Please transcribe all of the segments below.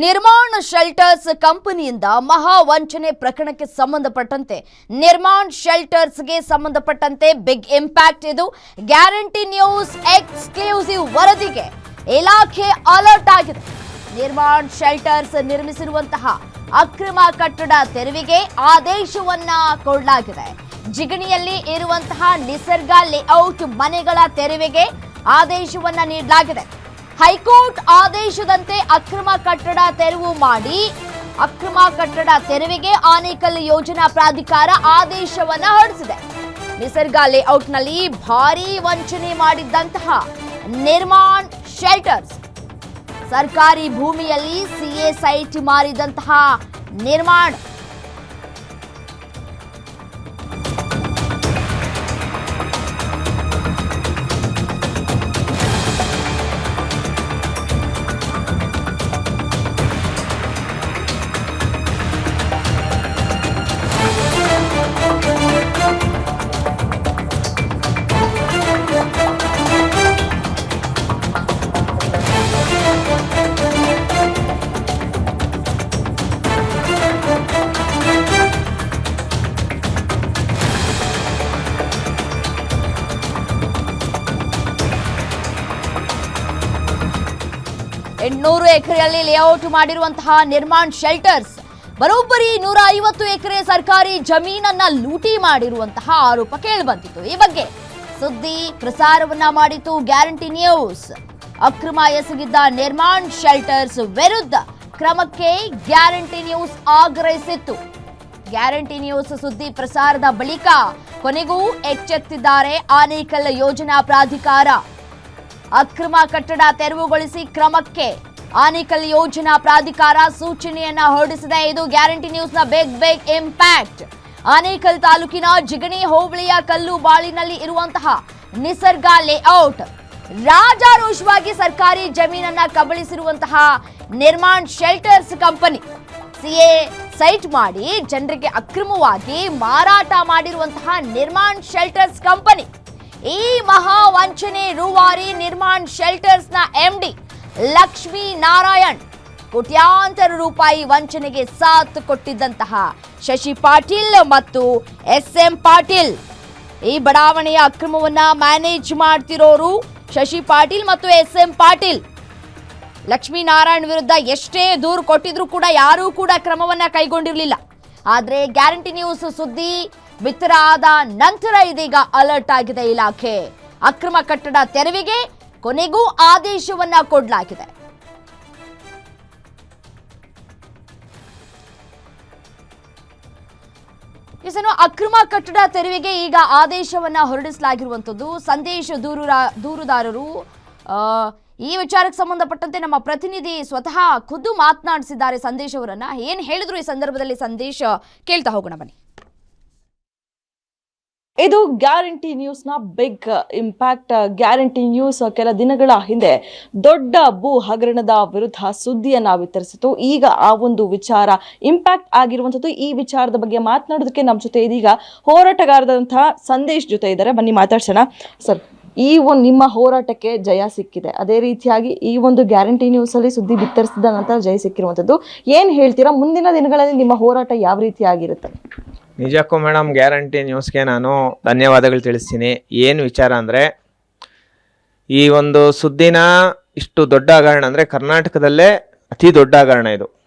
ನಿರ್ಮಾಣ ಶೆಲ್ಟರ್ಸ್ ಕಂಪನಿಯಿಂದ ಮಹಾ ವಂಚನೆ ಪ್ರಕರಣಕ್ಕೆ ಸಂಬಂಧಪಟ್ಟಂತೆ ನಿರ್ಮಾಣ ಶೆಲ್ಟರ್ಸ್ಗೆ ಸಂಬಂಧಪಟ್ಟಂತೆ ಬಿಗ್ ಇಂಪ್ಯಾಕ್ಟ್. ಇದು ಗ್ಯಾರಂಟಿ ನ್ಯೂಸ್ ಎಕ್ಸ್ಕ್ಲೂಸಿವ್ ವರದಿಗೆ ಇಲಾಖೆ ಅಲರ್ಟ್ ಆಗಿದೆ. ನಿರ್ಮಾಣ ಶೆಲ್ಟರ್ಸ್ ನಿರ್ಮಿಸಿರುವಂತಹ ಅಕ್ರಮ ಕಟ್ಟಡ ತೆರವಿಗೆ ಆದೇಶವನ್ನ ಕೊಡಲಾಗಿದೆ. ಜಿಗಣಿಯಲ್ಲಿ ಇರುವಂತಹ ನಿಸರ್ಗ ಲೇಔಟ್ ಮನೆಗಳ ತೆರವಿಗೆ ಆದೇಶವನ್ನ ನೀಡಲಾಗಿದೆ. ಹೈಕೋರ್ಟ್ ಆದೇಶದಂತೆ ಅಕ್ರಮ ಕಟ್ಟಡ ತೆರವು ಮಾಡಿ ಅಕ್ರಮ ಕಟ್ಟಡ ತೆರವಿಗೆ ಆನೇಕಲ್ ಯೋಜನಾ ಪ್ರಾಧಿಕಾರ ಆದೇಶವನ್ನ ಹೊರಡಿಸಿದೆ. ನಿಸರ್ಗ ಲೇಔಟ್ನಲ್ಲಿ ಭಾರೀ ವಂಚನೆ ಮಾಡಿದ್ದಂತಹ ನಿರ್ಮಾಣ ಶೆಲ್ಟರ್ಸ್, ಸರ್ಕಾರಿ ಭೂಮಿಯಲ್ಲಿ ಸಿಎ ಸೈಟ್ ಮಾರಿದಂತಹ ನಿರ್ಮಾಣ ಎನ್ನೂರು ಎಕರೆಯಲ್ಲಿ ಲೇಔಟ್ ಮಾಡಿರುವಂತಹ ನಿರ್ಮಾಣ ಶೆಲ್ಟರ್ಸ್ ಬರೋಬ್ಬರಿ 150 ಎಕರೆ ಸರ್ಕಾರಿ ಜಮೀನನ್ನ ಲೂಟಿ ಮಾಡಿರುವಂತಹ ಆರೋಪ ಕೇಳಿಬಂದಿತ್ತು. ಈ ಬಗ್ಗೆ ಸುದ್ದಿ ಪ್ರಸಾರವನ್ನ ಮಾಡಿತು ಗ್ಯಾರಂಟಿ ನ್ಯೂಸ್. ಅಕ್ರಮ ಎಸಗಿದ್ದ ನಿರ್ಮಾಣ ಶೆಲ್ಟರ್ಸ್ ವಿರುದ್ಧ ಕ್ರಮಕ್ಕೆ ಗ್ಯಾರಂಟಿ ನ್ಯೂಸ್ ಆಗ್ರಹಿಸಿತ್ತು. ಗ್ಯಾರಂಟಿ ನ್ಯೂಸ್ ಸುದ್ದಿ ಪ್ರಸಾರದ ಬಳಿಕ ಕೊನೆಗೂ ಎಚ್ಚೆತ್ತಿದ್ದಾರೆ ಆನೇಕಲ್ ಯೋಜನಾ ಪ್ರಾಧಿಕಾರ. ಅಕ್ರಮ ಕಟ್ಟಡ ತೆರವುಗೊಳಿಸಿ ಕ್ರಮಕ್ಕೆ ಆನೇಕಲ್ ಯೋಜನಾ ಪ್ರಾಧಿಕಾರ ಸೂಚನೆಯನ್ನ ಹೊರಡಿಸಿದೆ. ಇದು ಗ್ಯಾರಂಟಿ ನ್ಯೂಸ್ನ ಬಿಗ್ ಇಂಪ್ಯಾಕ್ಟ್. ಆನೇಕಲ್ ತಾಲೂಕಿನ ಜಿಗಣಿ ಹೋಬಳಿಯ ಕಲ್ಲುಬಾಳಿನಲ್ಲಿ ಇರುವಂತಹ ನಿಸರ್ಗ ಲೇಔಟ್ ರಾಜಾರೋಷವಾಗಿ ಸರ್ಕಾರಿ ಜಮೀನನ್ನ ಕಬಳಿಸಿರುವಂತಹ ನಿರ್ಮಾಣ ಶೆಲ್ಟರ್ಸ್ ಕಂಪನಿ ಸಿಎ ಸೈಟ್ ಮಾಡಿ ಜನರಿಗೆ ಅಕ್ರಮವಾಗಿ ಮಾರಾಟ ಮಾಡಿರುವಂತಹ ನಿರ್ಮಾಣ ಶೆಲ್ಟರ್ಸ್ ಕಂಪನಿ. ಈ ಮಹಾ ವಂಚನೆ ರೂವಾರಿ ನಿರ್ಮಾಣ ಶೆಲ್ಟರ್ಸ್ ನ ಎಂಡಿ ಲಕ್ಷ್ಮೀ ನಾರಾಯಣ್ ಕೋಟ್ಯಾಂತರ ರೂಪಾಯಿ ವಂಚನೆಗೆ ಸಾಥ್ ಕೊಟ್ಟಿದ್ದಂತಹ ಶಶಿ ಪಾಟೀಲ್ ಮತ್ತು ಎಸ್ಎಂ ಪಾಟೀಲ್. ಈ ಬಡಾವಣೆಯ ಅಕ್ರಮವನ್ನ ಮ್ಯಾನೇಜ್ ಮಾಡ್ತಿರೋರು ಶಶಿ ಪಾಟೀಲ್ ಮತ್ತು ಎಸ್ಎಂ ಪಾಟೀಲ್. ಲಕ್ಷ್ಮೀ ನಾರಾಯಣ್ ವಿರುದ್ಧ ಎಷ್ಟೇ ದೂರು ಕೊಟ್ಟಿದ್ರು ಕೂಡ ಯಾರೂ ಕೂಡ ಕ್ರಮವನ್ನ ಕೈಗೊಂಡಿರಲಿಲ್ಲ. ಆದ್ರೆ ಗ್ಯಾರಂಟಿ ನ್ಯೂಸ್ ಸುದ್ದಿ ಬಿತ್ತರ ಆದ ನಂತರ ಇದೀಗ ಅಲರ್ಟ್ ಆಗಿದೆ ಇಲಾಖೆ. ಅಕ್ರಮ ಕಟ್ಟಡ ತೆರವಿಗೆ ಕೊನೆಗೂ ಆದೇಶವನ್ನ ಕೊಡಲಾಗಿದೆ. ಅಕ್ರಮ ಕಟ್ಟಡ ತೆರವಿಗೆ ಈಗ ಆದೇಶವನ್ನ ಹೊರಡಿಸಲಾಗಿರುವಂತದ್ದು. ಸಂದೇಶ್ ದೂರುದಾರರು ಈ ವಿಚಾರಕ್ಕೆ ಸಂಬಂಧಪಟ್ಟಂತೆ ನಮ್ಮ ಪ್ರತಿನಿಧಿ ಸ್ವತಃ ಖುದ್ದು ಮಾತನಾಡಿಸಿದ್ದಾರೆ ಸಂದೇಶ್ ಅವರನ್ನ. ಏನ್ ಹೇಳಿದ್ರು ಈ ಸಂದರ್ಭದಲ್ಲಿ ಸಂದೇಶ್, ಕೇಳ್ತಾ ಹೋಗೋಣ ಬನ್ನಿ. ಇದು ಗ್ಯಾರಂಟಿ ನ್ಯೂಸ್ನ ಬಿಗ್ ಇಂಪ್ಯಾಕ್ಟ್. ಗ್ಯಾರಂಟಿ ನ್ಯೂಸ್ ಕೆಲ ದಿನಗಳ ಹಿಂದೆ ದೊಡ್ಡ ಭೂ ಹಗರಣದ ವಿರುದ್ಧ ಸುದ್ದಿಯನ್ನ ವಿತರಿಸಿತು. ಈಗ ಆ ಒಂದು ವಿಚಾರ ಇಂಪ್ಯಾಕ್ಟ್ ಆಗಿರುವಂಥದ್ದು. ಈ ವಿಚಾರದ ಬಗ್ಗೆ ಮಾತನಾಡೋದಕ್ಕೆ ನಮ್ಮ ಜೊತೆ ಇದೀಗ ಹೋರಾಟಗಾರದಂತಹ ಸಂದೇಶ್ ಜೊತೆ ಇದ್ದಾರೆ. ಬನ್ನಿ ಮಾತಾಡ್ಸೋಣ. ಸರ್, ಈ ಒಂದು ನಿಮ್ಮ ಹೋರಾಟಕ್ಕೆ ಜಯ ಸಿಕ್ಕಿದೆ, ಅದೇ ರೀತಿಯಾಗಿ ಈ ಒಂದು ಗ್ಯಾರಂಟಿ ನ್ಯೂಸ್ ಅಲ್ಲಿ ಸುದ್ದಿ ಬಿತ್ತರಿಸಿದ ನಂತರ ಜಯ ಸಿಕ್ಕಿರುವಂಥದ್ದು. ಏನ್ ಹೇಳ್ತೀರಾ? ಮುಂದಿನ ದಿನಗಳಲ್ಲಿ ನಿಮ್ಮ ಹೋರಾಟ ಯಾವ ರೀತಿ ಆಗಿರುತ್ತೆ? ನಿಜಕ್ಕೂ ಮೇಡಮ್, ಗ್ಯಾರಂಟಿ ನ್ಯೂಸ್ಗೆ ನಾನು ಧನ್ಯವಾದಗಳು ತಿಳಿಸ್ತೀನಿ. ಏನು ವಿಚಾರ ಅಂದರೆ, ಈ ಒಂದು ಸುದ್ದಿನ ಇಷ್ಟು ದೊಡ್ಡ ಹಗರಣ ಅಂದರೆ ಕರ್ನಾಟಕದಲ್ಲೇ ಅತಿ ದೊಡ್ಡ ಹಗರಣ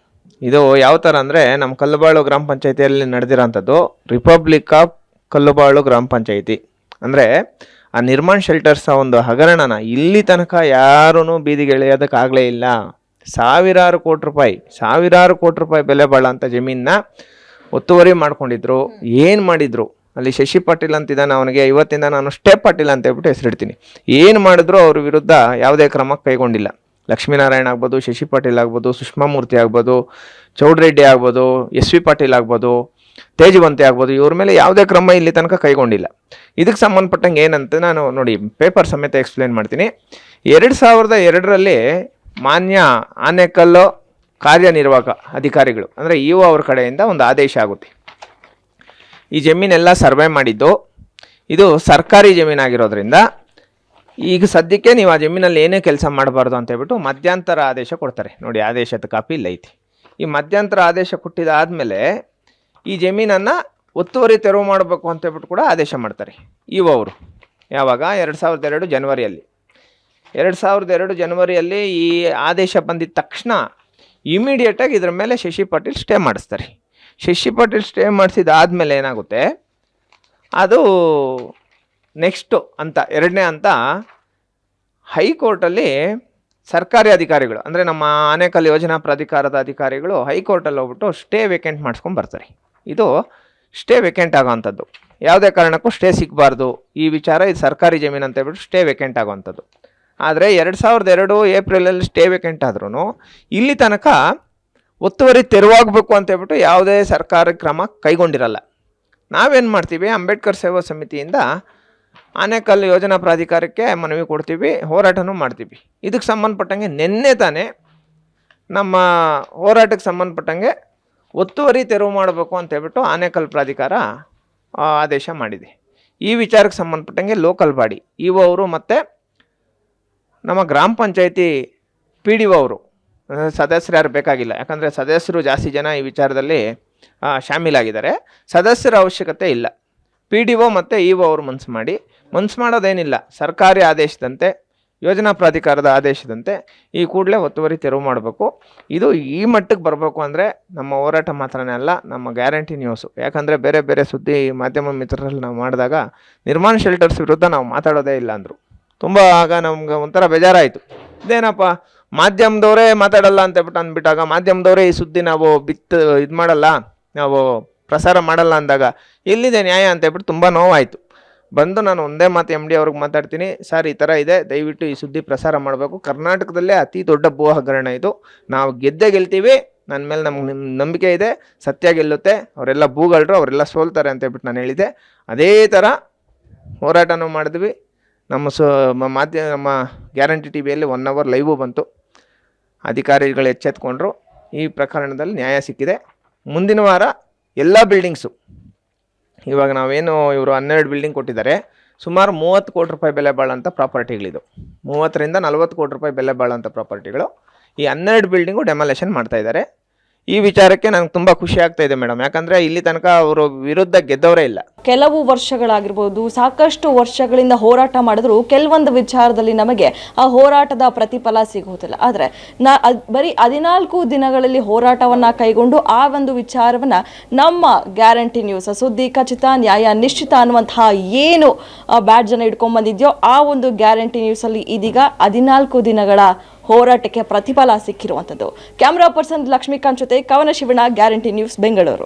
ಇದು ಯಾವ ಥರ ಅಂದರೆ, ನಮ್ಮ ಕಲ್ಲುಬಾಳು ಗ್ರಾಮ ಪಂಚಾಯಿತಿಯಲ್ಲಿ ನಡೆದಿರೋಂಥದ್ದು ರಿಪಬ್ಲಿಕ್ ಆಫ್ ಕಲ್ಲುಬಾಳು ಗ್ರಾಮ ಪಂಚಾಯಿತಿ. ಅಂದರೆ ಆ ನಿರ್ಮಾಣ ಶೆಲ್ಟರ್ಸ್ ಒಂದು ಹಗರಣನ ಇಲ್ಲಿ ತನಕ ಯಾರೂ ಬೀದಿಗೆ ಎಳೆಯೋದಕ್ಕಾಗಲೇ ಇಲ್ಲ. ಸಾವಿರಾರು ಕೋಟಿ ರೂಪಾಯಿ ಬೆಲೆ ಬಾಳೋಂಥ ಜಮೀನನ್ನ ಒತ್ತುವರಿ ಮಾಡ್ಕೊಂಡಿದ್ರು. ಏನು ಮಾಡಿದ್ರು ಅಲ್ಲಿ? ಶಶಿ ಪಾಟೀಲ್ ಅಂತಿದ್ದಾನೆ, ಅವನಿಗೆ ಇವತ್ತಿಂದ ನಾನು ಸ್ಟೆಪ್ ಪಾಟೀಲ್ ಅಂತ ಹೇಳ್ಬಿಟ್ಟು ಹೆಸರಿಡ್ತೀನಿ. ಏನು ಮಾಡಿದ್ರು ಅವ್ರ ವಿರುದ್ಧ ಯಾವುದೇ ಕ್ರಮ ಕೈಗೊಂಡಿಲ್ಲ. ಲಕ್ಷ್ಮೀನಾರಾಯಣ ಆಗ್ಬೋದು, ಶಶಿ ಪಾಟೀಲ್ ಆಗ್ಬೋದು, ಸುಷ್ಮಾ ಮೂರ್ತಿ ಆಗ್ಬೋದು, ಚೌಡ್ರೆಡ್ಡಿ ಆಗ್ಬೋದು, ಎಸ್.ವಿ. ಪಾಟೀಲ್ ಆಗ್ಬೋದು, ತೇಜವಂತಿ ಆಗ್ಬೋದು, ಇವ್ರ ಮೇಲೆ ಯಾವುದೇ ಕ್ರಮ ಇಲ್ಲಿ ತನಕ ಕೈಗೊಂಡಿಲ್ಲ. ಇದಕ್ಕೆ ಸಂಬಂಧಪಟ್ಟಂಗೆ ಏನಂತ ನಾನು ನೋಡಿ ಪೇಪರ್ ಸಮೇತ ಎಕ್ಸ್ಪ್ಲೇನ್ ಮಾಡ್ತೀನಿ. 2002ರಲ್ಲಿ ಮಾನ್ಯ ಆನೇಕಲ್ಲು ಕಾರ್ಯನಿರ್ವಾಹಕ ಅಧಿಕಾರಿಗಳು ಅಂದರೆ ಇಒ ಅವ್ರ ಕಡೆಯಿಂದ ಒಂದು ಆದೇಶ ಆಗುತ್ತೆ. ಈ ಜಮೀನೆಲ್ಲ ಸರ್ವೆ ಮಾಡಿದ್ದು ಇದು ಸರ್ಕಾರಿ ಜಮೀನಾಗಿರೋದ್ರಿಂದ ಈಗ ಸದ್ಯಕ್ಕೆ ನೀವು ಆ ಜಮೀನಲ್ಲಿ ಏನೇ ಕೆಲಸ ಮಾಡಬಾರ್ದು ಅಂತ ಹೇಳ್ಬಿಟ್ಟು ಮಧ್ಯಂತರ ಆದೇಶ ಕೊಡ್ತಾರೆ. ನೋಡಿ, ಆದೇಶದ ಕಾಪಿ ಇಲ್ಲ ಐತಿ. ಈ ಮಧ್ಯಂತರ ಆದೇಶ ಕೊಟ್ಟಿದ್ದಾದಮೇಲೆ ಈ ಜಮೀನನ್ನು ಒತ್ತುವರಿ ತೆರವು ಮಾಡಬೇಕು ಅಂತ ಹೇಳ್ಬಿಟ್ಟು ಕೂಡ ಆದೇಶ ಮಾಡ್ತಾರೆ ಅವರು. ಯಾವಾಗ? 2002 ಜನವರಿಯಲ್ಲಿ. 2002 ಜನವರಿಯಲ್ಲಿ ಈ ಆದೇಶ ಬಂದಿದ್ದ ತಕ್ಷಣ ಇಮಿಡಿಯೇಟಾಗಿ ಇದ್ರ ಮೇಲೆ ಶಶಿ ಪಾಟೀಲ್ ಸ್ಟೇ ಮಾಡಿಸ್ತಾರೆ. ಶಶಿ ಪಾಟೀಲ್ ಸ್ಟೇ ಮಾಡಿಸಿದಾದ್ಮೇಲೆ ಏನಾಗುತ್ತೆ, ಅದು ನೆಕ್ಸ್ಟು ಅಂತ ಎರಡನೇ ಅಂತ ಹೈಕೋರ್ಟಲ್ಲಿ ಸರ್ಕಾರಿ ಅಧಿಕಾರಿಗಳು, ಅಂದರೆ ನಮ್ಮ ಆನೇಕಲ್ ಯೋಜನಾ ಪ್ರಾಧಿಕಾರದ ಅಧಿಕಾರಿಗಳು ಹೈಕೋರ್ಟಲ್ಲಿ ಹೋಗ್ಬಿಟ್ಟು ಸ್ಟೇ ವೇಕೆಂಟ್ ಮಾಡಿಸ್ಕೊಂಡು ಬರ್ತಾರೆ. ಇದು ಸ್ಟೇ ವೇಕೆಂಟ್ ಆಗೋವಂಥದ್ದು. ಯಾವುದೇ ಕಾರಣಕ್ಕೂ ಸ್ಟೇ ಸಿಗಬಾರ್ದು, ಈ ವಿಚಾರ ಇದು ಸರ್ಕಾರಿ ಜಮೀನು ಅಂತ ಹೇಳ್ಬಿಟ್ಟು ಸ್ಟೇ ವೇಕೆಂಟ್ ಆಗೋವಂಥದ್ದು. ಆದರೆ 2002 ಏಪ್ರಿಲಲ್ಲಿ ಸ್ಟೇ ವೇಕೆಂಟ್ ಆದ್ರೂ ಇಲ್ಲಿ ತನಕ ಒತ್ತುವರಿ ತೆರವಾಗಬೇಕು ಅಂತ ಹೇಳ್ಬಿಟ್ಟು ಯಾವುದೇ ಸರ್ಕಾರ ಕ್ರಮ ಕೈಗೊಂಡಿರಲ್ಲ. ನಾವೇನು ಮಾಡ್ತೀವಿ, ಅಂಬೇಡ್ಕರ್ ಸೇವಾ ಸಮಿತಿಯಿಂದ ಆನೇಕಲ್ ಯೋಜನಾ ಪ್ರಾಧಿಕಾರಕ್ಕೆ ಮನವಿ ಕೊಡ್ತೀವಿ, ಹೋರಾಟನೂ ಮಾಡ್ತೀವಿ. ಇದಕ್ಕೆ ಸಂಬಂಧಪಟ್ಟಂಗೆ ನಿನ್ನೆ ತಾನೇ ನಮ್ಮ ಹೋರಾಟಕ್ಕೆ ಸಂಬಂಧಪಟ್ಟಂಗೆ ಒತ್ತುವರಿ ತೆರವು ಮಾಡಬೇಕು ಅಂತ ಹೇಳ್ಬಿಟ್ಟು ಆನೇಕಲ್ ಪ್ರಾಧಿಕಾರ ಆದೇಶ ಮಾಡಿದೆ. ಈ ವಿಚಾರಕ್ಕೆ ಸಂಬಂಧಪಟ್ಟಂಗೆ ಲೋಕಲ್ ಬಾಡಿ ಅವರು ಮತ್ತು ನಮ್ಮ ಗ್ರಾಮ ಪಂಚಾಯತಿ PDO ಅವರು, ಸದಸ್ಯರು ಯಾರು ಬೇಕಾಗಿಲ್ಲ, ಯಾಕಂದರೆ ಸದಸ್ಯರು ಜಾಸ್ತಿ ಜನ ಈ ವಿಚಾರದಲ್ಲಿ ಶಾಮೀಲಾಗಿದ್ದಾರೆ. ಸದಸ್ಯರ ಅವಶ್ಯಕತೆ ಇಲ್ಲ. PDO ಮತ್ತು ಅವರು ಮನಸ್ಸು ಮಾಡೋದೇನಿಲ್ಲ, ಸರ್ಕಾರಿ ಆದೇಶದಂತೆ, ಯೋಜನಾ ಪ್ರಾಧಿಕಾರದ ಆದೇಶದಂತೆ ಈ ಕೂಡಲೇ ಒತ್ತುವರಿ ತೆರವು ಮಾಡಬೇಕು. ಇದು ಈ ಮಟ್ಟಕ್ಕೆ ಬರಬೇಕು ಅಂದರೆ ನಮ್ಮ ಹೋರಾಟ ಮಾತ್ರನೇ ಅಲ್ಲ, ನಮ್ಮ ಗ್ಯಾರಂಟಿ ನ್ಯೂಸು. ಯಾಕಂದರೆ ಬೇರೆ ಬೇರೆ ಸುದ್ದಿ ಮಾಧ್ಯಮ ಮಿತ್ರರಲ್ಲಿ ನಾವು ಮಾಡಿದಾಗ ನಿರ್ಮಾಣ ಶೆಲ್ಟರ್ಸ್ ವಿರುದ್ಧ ನಾವು ಮಾತಾಡೋದೇ ಇಲ್ಲ ಅಂದರು. ತುಂಬ ಆಗ ನಮ್ಗೆ ಒಂಥರ ಬೇಜಾರಾಯಿತು. ಇದೇನಪ್ಪ ಮಾಧ್ಯಮದವರೇ ಮಾತಾಡಲ್ಲ ಅಂತ ಹೇಳ್ಬಿಟ್ಟು ಅಂದ್ಬಿಟ್ಟಾಗ, ಮಾಧ್ಯಮದವರೇ ಈ ಸುದ್ದಿ ನಾವು ಇದು ಮಾಡಲ್ಲ, ನಾವು ಪ್ರಸಾರ ಮಾಡಲ್ಲ ಅಂದಾಗ ಎಲ್ಲಿದೆ ನ್ಯಾಯ ಅಂತ ಹೇಳ್ಬಿಟ್ಟು ತುಂಬ ನೋವಾಯಿತು. ಬಂದು ನಾನು ಒಂದೇ ಮಾತು MD ಅವ್ರಿಗೆ ಮಾತಾಡ್ತೀನಿ, ಸರ್ ಈ ಥರ ಇದೆ, ದಯವಿಟ್ಟು ಈ ಸುದ್ದಿ ಪ್ರಸಾರ ಮಾಡಬೇಕು. ಕರ್ನಾಟಕದಲ್ಲೇ ಅತಿ ದೊಡ್ಡ ಭೂ ಹಗರಣ ಇದು, ನಾವು ಗೆಲ್ತೀವಿ, ನನ್ನ ಮೇಲೆ ನಮ್ಗೆ ನಂಬಿಕೆ ಇದೆ, ಸತ್ಯ ಗೆಲ್ಲುತ್ತೆ, ಅವರೆಲ್ಲ ಭೂಗಳರು, ಅವರೆಲ್ಲ ಸೋಲ್ತಾರೆ ಅಂತ ಹೇಳ್ಬಿಟ್ಟು ನಾನು ಹೇಳಿದೆ. ಅದೇ ಥರ ಹೋರಾಟನೂ ಮಾಡಿದ್ವಿ. ನಮ್ಮ ಗ್ಯಾರಂಟಿ TVಯಲ್ಲಿ 1 hour ಲೈವು ಬಂತು. ಅಧಿಕಾರಿಗಳು ಎಚ್ಚೆತ್ಕೊಂಡ್ರು. ಈ ಪ್ರಕರಣದಲ್ಲಿ ನ್ಯಾಯ ಸಿಕ್ಕಿದೆ. ಮುಂದಿನ ವಾರ ಎಲ್ಲ ಬಿಲ್ಡಿಂಗ್ಸು, ಇವಾಗ ನಾವೇನು ಇವರು 12 ಬಿಲ್ಡಿಂಗ್ ಕೊಟ್ಟಿದ್ದಾರೆ, ಸುಮಾರು 30 ಕೋಟಿ ರೂಪಾಯಿ ಬೆಲೆ ಬಾಳೋಂಥ ಪ್ರಾಪರ್ಟಿಗಳಿದು. 30 ರಿಂದ 40 ಕೋಟಿ ರೂಪಾಯಿ ಬೆಲೆ ಬಾಳೋಂಥ ಪ್ರಾಪರ್ಟಿಗಳು. ಈ 12 ಬಿಲ್ಡಿಂಗು ಡೆಮಾಲೇಷನ್ ಮಾಡ್ತಾಯಿದ್ದಾರೆ. ಈ ವಿಚಾರಕ್ಕೆ ನನಗೆ ತುಂಬ ಖುಷಿ ಆಗ್ತಾ ಇದೆ ಮೇಡಮ್, ಯಾಕಂದರೆ ಇಲ್ಲಿ ತನಕ ಅವರು ವಿರುದ್ಧ ಗೆದ್ದವರೇ ಇಲ್ಲ. ಕೆಲವು ವರ್ಷಗಳಾಗಿರ್ಬೋದು, ಸಾಕಷ್ಟು ವರ್ಷಗಳಿಂದ ಹೋರಾಟ ಮಾಡಿದ್ರು ಕೆಲವೊಂದು ವಿಚಾರದಲ್ಲಿ ನಮಗೆ ಆ ಹೋರಾಟದ ಪ್ರತಿಫಲ ಸಿಗುವುದಿಲ್ಲ. ಆದರೆ ಬರೀ 14 ದಿನಗಳಲ್ಲಿ ಹೋರಾಟವನ್ನು ಕೈಗೊಂಡು ಆ ಒಂದು ವಿಚಾರವನ್ನು ನಮ್ಮ ಗ್ಯಾರಂಟಿ ನ್ಯೂಸ್, ಸುದ್ದಿ ಖಚಿತ ನ್ಯಾಯ ನಿಶ್ಚಿತ ಅನ್ನುವಂತಹ ಏನು ಬ್ಯಾಡ್ಜನ್ನು ಇಟ್ಕೊಂಡ್ಬಂದಿದೆಯೋ ಆ ಒಂದು ಗ್ಯಾರಂಟಿ ನ್ಯೂಸಲ್ಲಿ ಇದೀಗ 14 ದಿನಗಳ ಹೋರಾಟಕ್ಕೆ ಪ್ರತಿಫಲ ಸಿಕ್ಕಿರುವಂಥದ್ದು. ಕ್ಯಾಮ್ರಾ ಪರ್ಸನ್ ಲಕ್ಷ್ಮೀಕಾಂತ್ ಜೊತೆ ಕವನ ಶಿವಣ್ಣ, ಗ್ಯಾರಂಟಿ ನ್ಯೂಸ್, ಬೆಂಗಳೂರು.